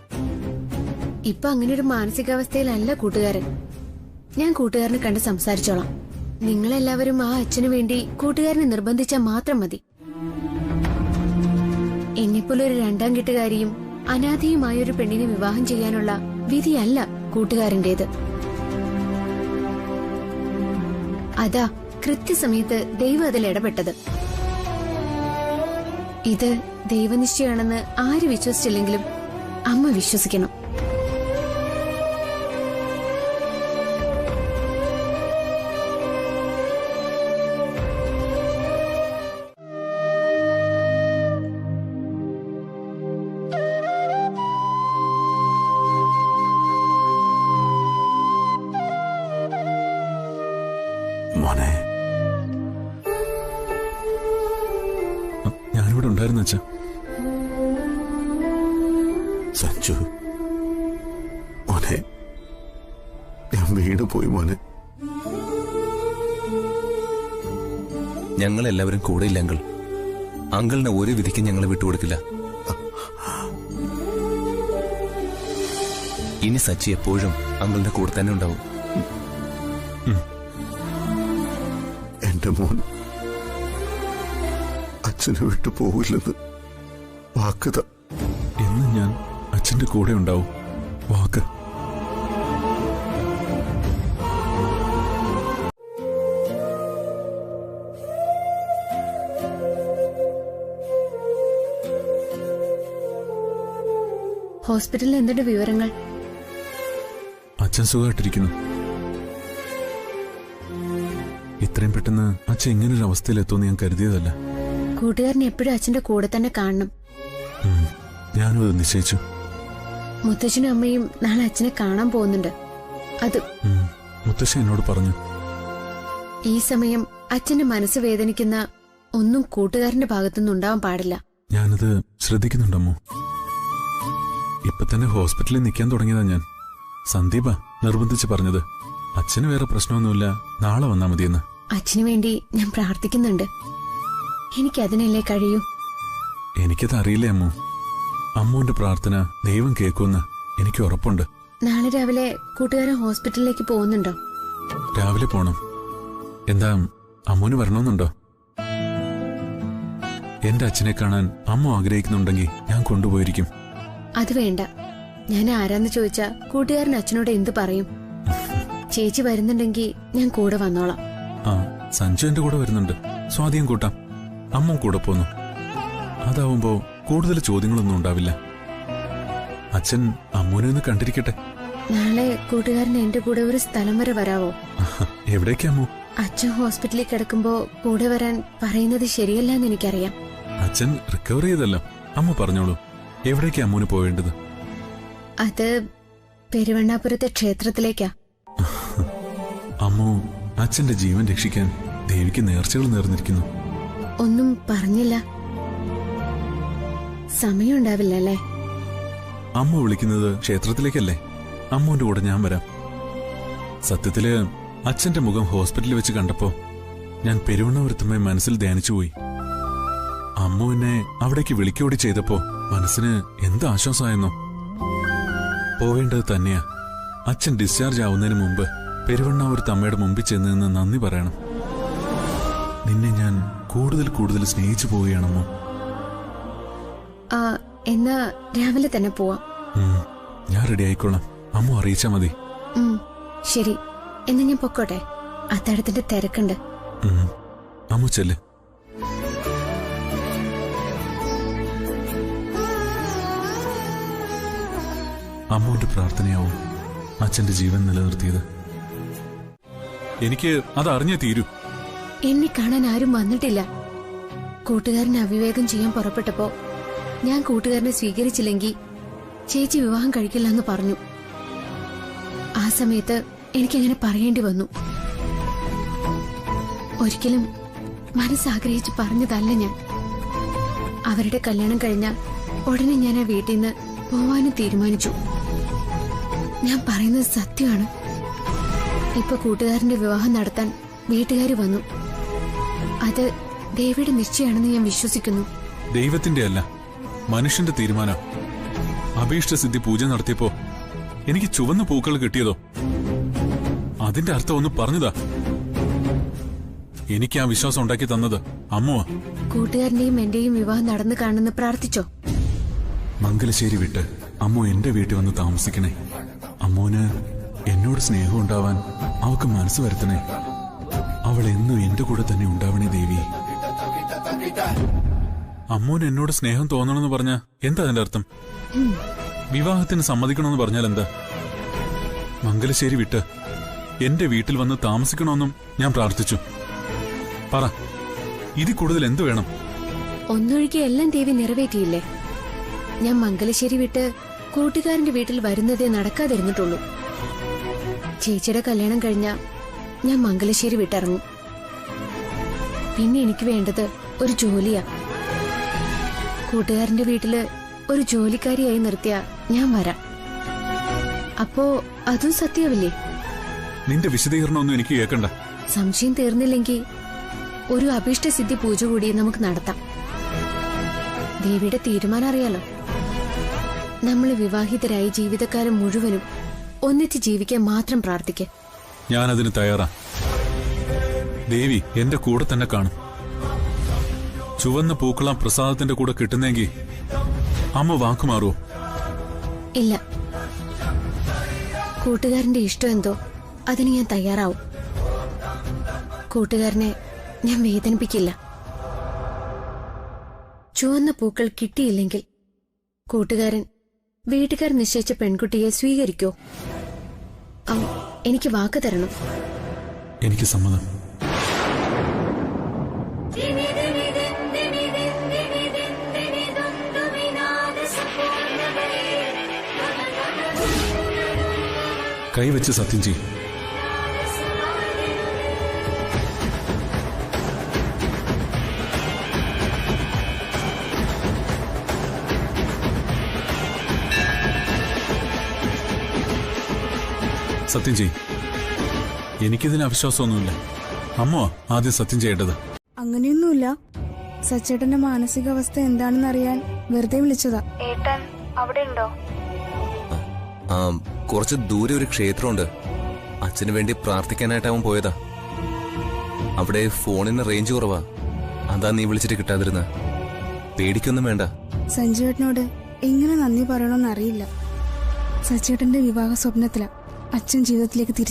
ഇപ്പൊ അങ്ങനെ ഒരു മാനസികാവസ്ഥയിലല്ല കൂട്ടുകാരൻ. ഞാൻ കൂട്ടുകാരനെ കണ്ട് സംസാരിച്ചോളാം. നിങ്ങളെല്ലാവരും ആ അച്ഛനു വേണ്ടി കൂട്ടുകാരനെ നിർബന്ധിച്ചാൽ മാത്രം മതി. എന്നെപ്പോലൊരു രണ്ടാം കെട്ടുകാരിയും അനാഥയുമായൊരു പെണ്ണിനെ വിവാഹം ചെയ്യാനുള്ള വിധിയല്ല കൂട്ടുകാരന്റേത്. അതാ കൃത്യസമയത്ത് ദൈവം അതിൽ ഇടപെട്ടത്. ഇത് ദൈവനിശ്ചയാണെന്ന് ആര് വിശ്വസിച്ചില്ലെങ്കിലും അമ്മ വിശ്വസിക്കണം. മോനെ, ഞാനിവിടെ ഉണ്ടായിരുന്നു അച്ഛാ. സഞ്ജു മോനെ, ഞാൻ വീണുപോയി മോനെ. ഞങ്ങളെല്ലാവരും കൂടെയില്ല അങ്കിൾ. അങ്കിളിനെ ഒരു വിധിക്കും ഞങ്ങളെ വിട്ടുകൊടുക്കില്ല. ഇനി സച്ചി എപ്പോഴും അങ്കിളിന്റെ കൂടെ തന്നെ ഉണ്ടാവും. എന്റെ മോൻ അച്ഛനെ വിട്ടു പോവില്ലെന്ന് വാക്കുത. എന്ന് ഞാൻ അച്ഛന്റെ കൂടെ ഉണ്ടാവും. വാക്ക്. ഹോസ്പിറ്റലിൽ എന്തുണ്ട് വിവരങ്ങൾ? അച്ഛൻ സുഖമായിട്ടിരിക്കുന്നു. ഇത്രയും പെട്ടെന്ന് അച്ഛൻ ഇങ്ങനൊരു അവസ്ഥയിലെത്തുമെന്ന് ഞാൻ കരുതിയതല്ല. കൂട്ടുകാരനെ എപ്പോഴും അച്ഛന്റെ കൂടെ തന്നെ കാണണം. ഞാനും അത് നിശ്ചയിച്ചു. മുത്തച്ഛനും അമ്മയും നാളെ അച്ഛനെ കാണാൻ പോകുന്നുണ്ട്. അത് മുത്തശ്ശി എന്നോട് പറഞ്ഞു. ഈ സമയം അച്ഛന്റെ മനസ്സ് വേദനിക്കുന്ന ഒന്നും കൂട്ടുകാരന്റെ ഭാഗത്തുനിന്ന് ഉണ്ടാവാൻ പാടില്ല. ഞാനത് ശ്രദ്ധിക്കുന്നുണ്ടമ്മോ. ഇപ്പൊ തന്നെ ഹോസ്പിറ്റലിൽ നിൽക്കാൻ തുടങ്ങിയതാ ഞാൻ. സന്ദീപ നിർബന്ധിച്ച് പറഞ്ഞത്. അച്ഛന് വേറെ പ്രശ്നമൊന്നുമില്ല, നാളെ വന്നാ മതിയെന്ന്. അച്ഛനു വേണ്ടി ഞാൻ പ്രാർത്ഥിക്കുന്നുണ്ട്. എനിക്കതിനല്ലേ കഴിയൂ. എനിക്കത് അറിയില്ലേ അമ്മു. അമ്മുവിന്റെ പ്രാർത്ഥന ദൈവം കേൾക്കുമെന്ന് എനിക്ക് ഉറപ്പുണ്ട്. നാളെ രാവിലെ കൂട്ടുകാരൻ ഹോസ്പിറ്റലിലേക്ക് പോകുന്നുണ്ടോ? രാവിലെ പോണം. എന്താ അമ്മുവിന് വരണമെന്നുണ്ടോ? എന്റെ അച്ഛനെ കാണാൻ അമ്മ ആഗ്രഹിക്കുന്നുണ്ടെങ്കിൽ ഞാൻ കൊണ്ടുപോയിരിക്കും. അത് വേണ്ട. ഞാൻ ആരാന്ന് ചോദിച്ചാ കൂട്ടുകാരൻ അച്ഛനോട് എന്ത് പറയും? ചേച്ചി വരുന്നുണ്ടെങ്കിൽ ഞാൻ കൂടെ വന്നോളാം. ആ, സഞ്ജു എന്റെ കൂടെ വരുന്നുണ്ട്. സ്വാധീനം കൂട്ടാം. അമ്മ കൂടെ പോന്നു. അതാവുമ്പോ കൂടുതൽ ചോദ്യങ്ങളൊന്നും ഉണ്ടാവില്ല. അച്ഛൻ അമ്മൂനെ ഒന്ന് കണ്ടിരിക്കട്ടെ. നാളെ കൂട്ടുകാരൻ എന്റെ കൂടെ ഒരു സ്ഥലം വരെ വരാവോ? എവിടേക്കാ അമ്മു? അച്ഛൻ ഹോസ്പിറ്റലിൽ കിടക്കുമ്പോ കൂടെ വരാൻ പറയുന്നത് ശരിയല്ലെന്ന് എനിക്കറിയാം. അച്ഛൻ റിക്കവർ ചെയ്തല്ലോ. അമ്മ പറഞ്ഞോളൂ, എവിടേക്കാ അമ്മൂന് പോവേണ്ടത്? അത് പെരുവണ്ണാപുരത്തെ ക്ഷേത്രത്തിലേക്കാ. അമ്മു അച്ഛന്റെ ജീവൻ രക്ഷിക്കാൻ ദേവിക്ക് നേർച്ചകൾ നേർന്നിരിക്കുന്നു. ഒന്നും പറഞ്ഞില്ല. സമയമുണ്ടാവില്ലല്ലേ? അമ്മ വിളിക്കുന്നത് ക്ഷേത്രത്തിലേക്കല്ലേ? അമ്മുവിന്റെ കൂടെ ഞാൻ വരാം. സത്യത്തില് അച്ഛന്റെ മുഖം ഹോസ്പിറ്റലിൽ വെച്ച് കണ്ടപ്പോ ഞാൻ പെരുവണ്ണാപുരത്തുമ്മയെ മനസ്സിൽ ധ്യാനിച്ചുപോയി. അമ്മു എന്നെ അവിടേക്ക് വിളിക്കോടി ചെയ്തപ്പോ മനസ്സിന് എന്ത് ആശ്വാസമായെന്നോ. പോവേണ്ടത് തന്നെയാ. അച്ഛൻ ഡിസ്ചാർജ് ആവുന്നതിന് മുമ്പ് പെരുവണ്ണാപുരത്ത് അമ്മയുടെ മുമ്പിൽ ചെന്ന് നിന്ന് നന്ദി പറയണം. നിന്നെ ഞാൻ കൂടുതൽ കൂടുതൽ സ്നേഹിച്ചു പോവുകയാണെന്നോ. എന്നാ രാവിലെ തന്നെ പോവാം. ഞാൻ റെഡി ആയിക്കോളാം. അമ്മ അറിയിച്ചാ മതി. ശരി, എന്നാ ഞാൻ പൊക്കോട്ടെ. അത്താഴത്തിന്റെ തിരക്കുണ്ട്. അമ്മു ചെല്ല്. അമ്മുവിന്റെ പ്രാർത്ഥനയാവും അച്ഛന്റെ ജീവൻ നിലനിർത്തിയത്. എനിക്ക് അത് അറിഞ്ഞേ തീരൂ. എന്നെ കാണാൻ ആരും വന്നിട്ടില്ല. കൂട്ടുകാരനെ അവിവേകം ചെയ്യാൻ പുറപ്പെട്ടപ്പോ ഞാൻ കൂട്ടുകാരനെ സ്വീകരിച്ചില്ലെങ്കിൽ ചേച്ചി വിവാഹം കഴിക്കില്ല എന്ന് പറഞ്ഞു. ആ സമയത്ത് എനിക്കങ്ങനെ പറയേണ്ടി വന്നു. ഒരിക്കലും മനസ്സാഗ്രഹിച്ച് പറഞ്ഞതല്ല ഞാൻ. അവരുടെ കല്യാണം കഴിഞ്ഞ ഉടനെ ഞാൻ ആ വീട്ടിൽ നിന്ന് പോവാനും തീരുമാനിച്ചു. ഞാൻ പറയുന്നത് സത്യമാണ്. ഇപ്പൊ കൂട്ടുകാരന്റെ വിവാഹം നടത്താൻ വീട്ടുകാർ വന്നു. അത് ദേവിയുടെ നിശ്ചയാണെന്ന് ഞാൻ വിശ്വസിക്കുന്നു. ദൈവത്തിന്റെ അല്ല, മനുഷ്യന്റെ തീരുമാനം. അഭീഷ്ടസിദ്ധി പൂജ നടത്തിയപ്പോ എനിക്ക് ചുവന്ന പൂക്കൾ കിട്ടിയതോ? അതിന്റെ അർത്ഥം ഒന്ന് പറഞ്ഞതാ. എനിക്ക് ആ വിശ്വാസം ഉണ്ടാക്കി തന്നത് അമ്മുവാ. കൂട്ടുകാരന്റെയും എന്റെയും വിവാഹം നടന്നു കാണുന്ന പ്രാർത്ഥിച്ചോ? മംഗലശ്ശേരി വിട്ട് അമ്മു എന്റെ വീട്ടിൽ വന്ന് താമസിക്കണേ. അമ്മൂന് എന്നോട് സ്നേഹം ഉണ്ടാവാൻ അവക്ക് മനസ്സ് വരുത്തണേ. അവൾ എന്നും എന്റെ കൂടെ തന്നെ ഉണ്ടാവണേ ദേവി. അമ്മൂന് എന്നോട് സ്നേഹം തോന്നണമെന്ന് പറഞ്ഞ എന്താ അതിന്റെ അർത്ഥം? വിവാഹത്തിന് സമ്മതിക്കണമെന്ന് പറഞ്ഞാൽ എന്താ? മംഗലശ്ശേരി വിട്ട് എന്റെ വീട്ടിൽ വന്ന് താമസിക്കണമെന്നും ഞാൻ പ്രാർത്ഥിച്ചു. പറ, ഇതിൽ കൂടുതൽ എന്തു വേണം? ഒന്നൊഴികെ എല്ലാം ദേവി നിറവേറ്റിയില്ലേ? ഞാൻ മംഗലശ്ശേരി വിട്ട് കൂട്ടുകാരന്റെ വീട്ടിൽ വരുന്നതേ നടക്കാതിരുന്നിട്ടുള്ളൂ. ചേച്ചിയുടെ കല്യാണം കഴിഞ്ഞ ഞാൻ മംഗലശ്ശേരി വിട്ടിറങ്ങും. പിന്നെ എനിക്ക് വേണ്ടത് ഒരു ജോലിയാ. കൂട്ടുകാരന്റെ വീട്ടില് ഒരു ജോലിക്കാരിയായി നിർത്തിയ ഞാൻ വരാം. അപ്പോ അതും സത്യമാവില്ലേ? നിന്റെ വിശദീകരണമൊന്നും എനിക്ക് കേൾക്കണ്ട. സംശയം തീർന്നില്ലെങ്കിൽ ഒരു അഭീഷ്ടസിദ്ധി പൂജ കൂടി നമുക്ക് നടത്താം. ദേവിയുടെ തീരുമാനം അറിയാലോ. നമ്മൾ വിവാഹിതരായി ജീവിതകാലം മുഴുവനും ഒന്നിച്ച് ജീവിക്കാൻ മാത്രം പ്രാർത്ഥിക്കുക. ഞാനതിന് തയ്യാറാ. ദേവി എന്റെ കൂടെ തന്നെ കാണും. ചുവന്ന പൂക്കളം പ്രസാദത്തിന്റെ കൂടെ കിട്ടുന്നെങ്കിൽ അമ്മ വാക്കുമാറുവോ? ഇല്ല. കൂട്ടുകാരന്റെ ഇഷ്ടം എന്തോ അതിന് ഞാൻ തയ്യാറാവും. കൂട്ടുകാരനെ ഞാൻ വേദനിപ്പിക്കില്ല. ചുവന്ന പൂക്കൾ കിട്ടിയില്ലെങ്കിൽ കൂട്ടുകാരൻ വീട്ടുകാർ നിശ്ചയിച്ച പെൺകുട്ടിയെ സ്വീകരിക്കോ? എനിക്ക് വാക്ക് തരണം. എനിക്ക് സമ്മതം. കൈവച്ച് സത്യം ചെയ്യും. സത്യം ചെയ്യും. എനിക്കിതിന് അവിശ്വാസമൊന്നുമില്ല. അമ്മോ ആദ്യം സത്യം ചെയ്യേണ്ടത്. അങ്ങനെയൊന്നുമില്ല. സച്ചേട്ടന്റെ മാനസികാവസ്ഥ എന്താണെന്ന് അറിയാൻ വെറുതെ വിളിച്ചതാ. ഏട്ടൻ അവിടെ ഉണ്ടോ? കുറച്ച് ദൂരെ ഒരു ക്ഷേത്രമുണ്ട്. അച്ഛന് വേണ്ടി പ്രാർത്ഥിക്കാനായിട്ട് അവൻ പോയതാ. അവിടെ ഫോണിന് റേഞ്ച് കുറവാ. അതാ നീ വിളിച്ചിട്ട് കിട്ടാതിരുന്ന. പേടിക്കൊന്നും വേണ്ട. സഞ്ജുവേട്ടനോട് എങ്ങനെ നന്ദി പറയണമെന്ന് അറിയില്ല. സച്ചേട്ടന്റെ വിവാഹ സ്വപ്നത്തിലാ അച്ഛൻ ജീവിതത്തിലേക്ക് തിരിച്ചു.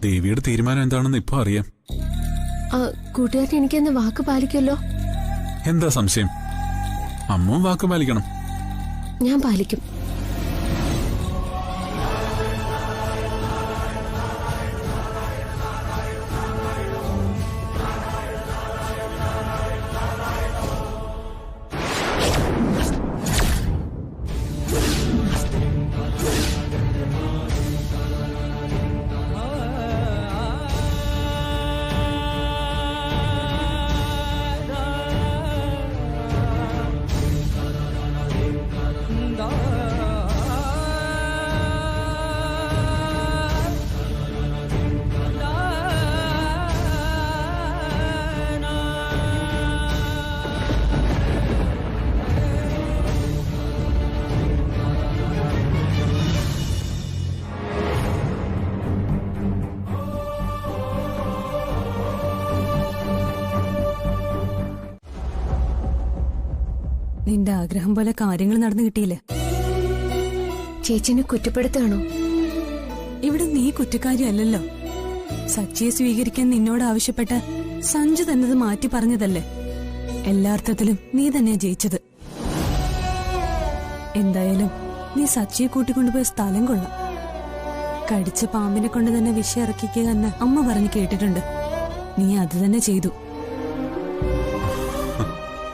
ദേവിയുടെ തീരുമാനം എന്താണെന്ന് ഇപ്പൊ അറിയാം. കൂട്ടുകാരൻ എനിക്കെന്ന് വാക്ക് പാലിക്കുമല്ലോ? എന്താ സംശയം? അമ്മ വാക്ക് പാലിക്കണം. ഞാൻ പാലിക്കും. നിന്റെ ആഗ്രഹം പോലെ കാര്യങ്ങൾ നടന്നു കിട്ടിയില്ലേ? ചേച്ചിനെ കുറ്റപ്പെടുത്താണോ? ഇവിടെ നീ കുറ്റക്കാരിയല്ലല്ലോ. സച്ചിയെ സ്വീകരിക്കാൻ നിന്നോട് ആവശ്യപ്പെട്ട സഞ്ജു തന്നത് മാറ്റി പറഞ്ഞതല്ലേ. എല്ലാ അർത്ഥത്തിലും നീ തന്നെയാ ജയിച്ചത്. എന്തായാലും നീ സച്ചിയെ കൂട്ടിക്കൊണ്ടുപോയ സ്ഥലം കൊള്ളാം. കടിച്ച പാമ്പിനെ കൊണ്ട് തന്നെ വിഷം ഇറക്കിക്കുക എന്ന് അമ്മ പറഞ്ഞു കേട്ടിട്ടുണ്ട്. നീ അത് തന്നെ ചെയ്തു.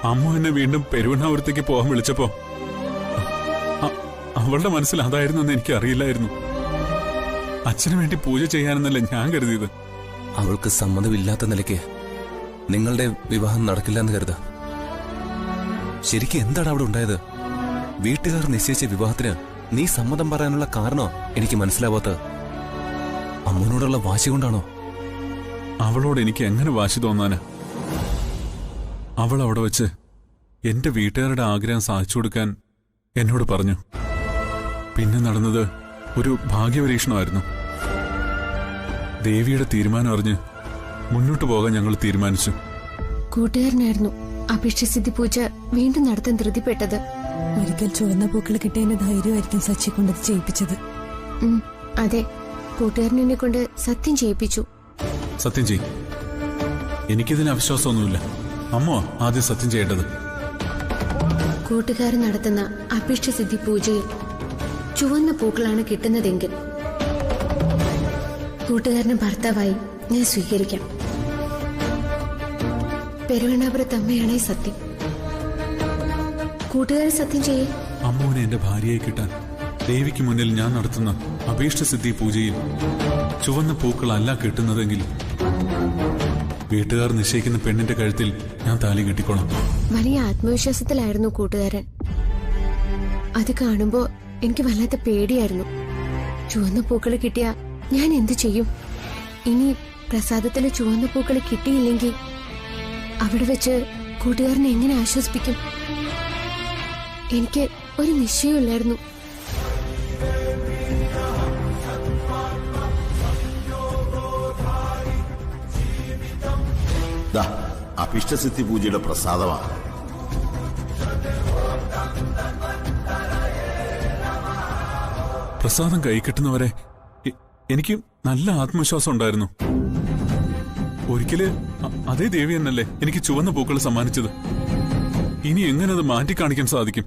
അമ്മ എന്നെ വീണ്ടും പെരുവണ്ണാപുരത്തേക്ക് പോകാൻ വിളിച്ചപ്പോ അവളുടെ മനസ്സിൽ അതായിരുന്നെന്ന് എനിക്ക് അറിയില്ലായിരുന്നു. അച്ഛന് വേണ്ടി പൂജ ചെയ്യാനെന്നല്ല ഞാൻ കരുതിയത്. അവൾക്ക് സമ്മതമില്ലാത്ത നിലയ്ക്ക് നിങ്ങളുടെ വിവാഹം നടക്കില്ല എന്ന് കരുതാ. ശരിക്കും എന്താണ് അവിടെ ഉണ്ടായത്? വീട്ടുകാർ നിശ്ചയിച്ച വിവാഹത്തിന് നീ സമ്മതം പറയാനുള്ള കാരണോ എനിക്ക് മനസ്സിലാവാത്ത? അമ്മനോടുള്ള വാശി കൊണ്ടാണോ? അവളോട് എനിക്ക് എങ്ങനെ വാശി തോന്നാനാ? അവൾ അവിടെ വെച്ച് എന്റെ വീട്ടുകാരുടെ ആഗ്രഹം സാധിച്ചു കൊടുക്കാൻ എന്നോട് പറഞ്ഞു. പിന്നെ നടന്നത് ഒരു ഭാഗ്യപരീക്ഷണമായിരുന്നു. ദേവിയുടെ തീരുമാനം അറിഞ്ഞ് മുന്നോട്ട് പോകാൻ ഞങ്ങൾ തീരുമാനിച്ചു. കൂട്ടുകാരനായിരുന്നു അഭിഷ്ടസിദ്ധി പൂജ വീണ്ടും നടത്താൻ ധൃതിപ്പെട്ടത്. ഒരിക്കൽ ചുവന്ന പൂക്കൾ കിട്ടിയതിന്റെ ധൈര്യമായിരിക്കും സച്ചി കൊണ്ടത് ചെയ്യിപ്പിച്ചത്. അതെ, കൂട്ടുകാരനെ കൊണ്ട് സത്യം ചെയ്യിപ്പിച്ചു. സത്യം ചെയ്യും. എനിക്കിതിന് അവിശ്വാസമൊന്നുമില്ല. അമ്മോ ആദ്യം സത്യം ചെയ്യേണ്ടത്. കൂട്ടുകാർ നടത്തുന്ന അഭിഷ്ടസിദ്ധി പൂജയിൽ ചുവന്ന പൂക്കളാണ് കിട്ടുന്നതെങ്കിൽ കൂട്ടുകാരനെ ഭർത്താവായി ഞാൻ സ്വീകരിക്കാം. പെരുവണ്ണാപുരത്ത് അമ്മയാണേ സത്യം. കൂട്ടുകാരൻ സത്യം ചെയ്യേ. അമ്മുവിനെ എന്റെ ഭാര്യയായി കിട്ടാൻ ദേവിക്ക് മുന്നിൽ ഞാൻ നടത്തുന്ന അഭീഷ്ടസിദ്ധി പൂജയിൽ ചുവന്ന പൂക്കളല്ല കിട്ടുന്നതെങ്കിൽ വീട്ടുകാർ നിശ്ചയിക്കുന്ന പെണ്ണിന്റെ കഴുത്തിൽ ഞാൻ താലി കെട്ടിക്കോളാം. വലിയ ആത്മവിശ്വാസത്തിലായിരുന്നു കൂട്ടുകാരൻ. അത് കാണുമ്പോ എനിക്ക് വല്ലാത്ത പേടിയായിരുന്നു. ചുവന്ന പൂക്കൾ കിട്ടിയ ഞാൻ എന്തു ചെയ്യും? ഇനി പ്രസാദത്തിലെ ചുവന്ന പൂക്കൾ കിട്ടിയില്ലെങ്കിൽ അവിടെ വെച്ച് കൂട്ടുകാരനെ എങ്ങനെ ആശ്വസിപ്പിക്കും? എനിക്ക് ഒരു നിശ്ചയമില്ലായിരുന്നു. അഭിഷ്ടസിദ്ധി പൂജയുടെ പ്രസാദമാണ്. പ്രസാദം കൈക്കിട്ടുന്നവരെ എനിക്ക് നല്ല ആത്മവിശ്വാസം ഉണ്ടായിരുന്നു. ഒരിക്കല് അതേ ദേവി എന്നല്ലേ എനിക്ക് ചുവന്ന പൂക്കൾ സമ്മാനിച്ചത്. ഇനി എങ്ങനെ അത് മാറ്റിക്കാണിക്കാൻ സാധിക്കും?